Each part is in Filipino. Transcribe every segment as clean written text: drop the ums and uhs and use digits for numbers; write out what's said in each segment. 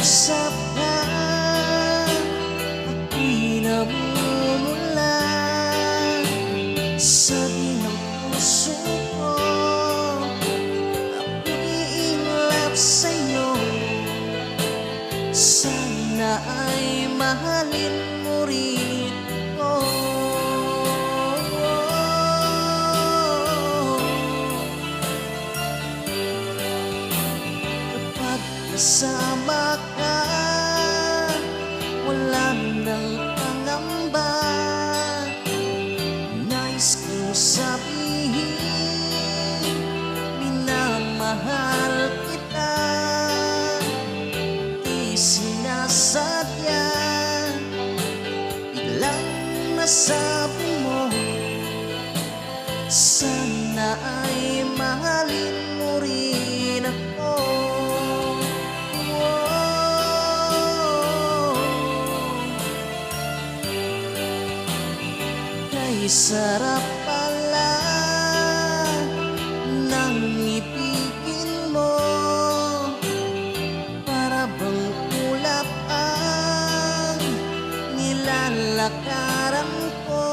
Usap ka, ako'y namumula sa ng puso ko. Ako'y in love sa'yo. Sana ay mahalin mo rin ako. Kapag kasama ka, wala nang pangamba. Nais kong sabihin, minamahal kita. Di sinasadya, biglang nasabi mo, sana ay mahalin mo rin ako. Kay sarap pala ng ibigin mo, para bang ulap ang nilalakaran ko.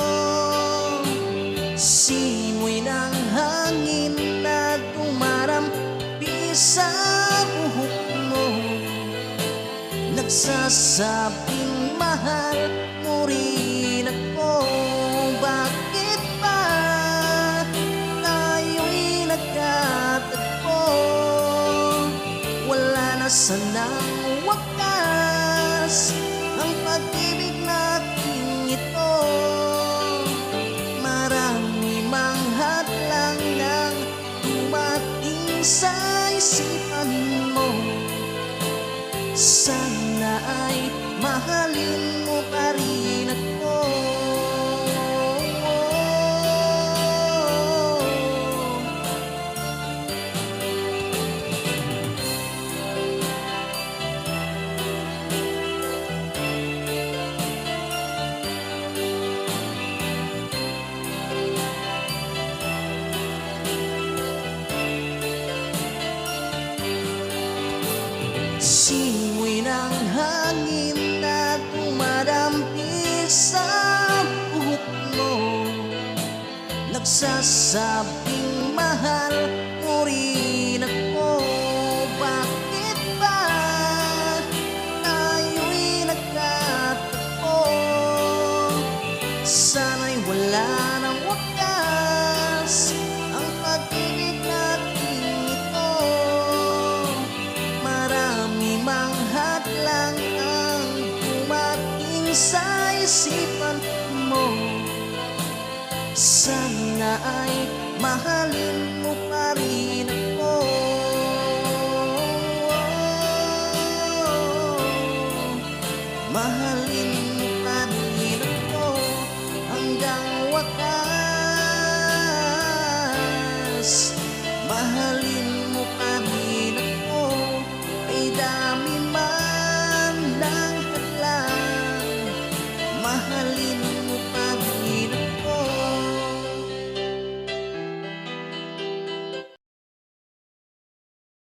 Simoy ng hangin na dumarampi sa buhok mo, nagsasabing mahal mo rin ako. Bakit ba tayo'y nagkatagpo? Wala na sanang wakas ang pag-ibig natin ito. Marami mang hadlang nang dumating sa isipan mo. Sana ay mahalin mo pa rin ako. Simoy ng hangin na dumadampi sa buhok mo, nagsasabing mahal mo rin ako. Bakit ba tayo'y nagkatagpo? Sana'y wala ng wakas ang pag-ibig natin ito. Marami mang hadlang ang dumating sa isipan mo. Sana ay mahalin mo pa rin ako. Mahalin mo pa rin ako hanggang wakas. Mahalin mo pa rin ako, ay dami man ng hadlang. Mahalin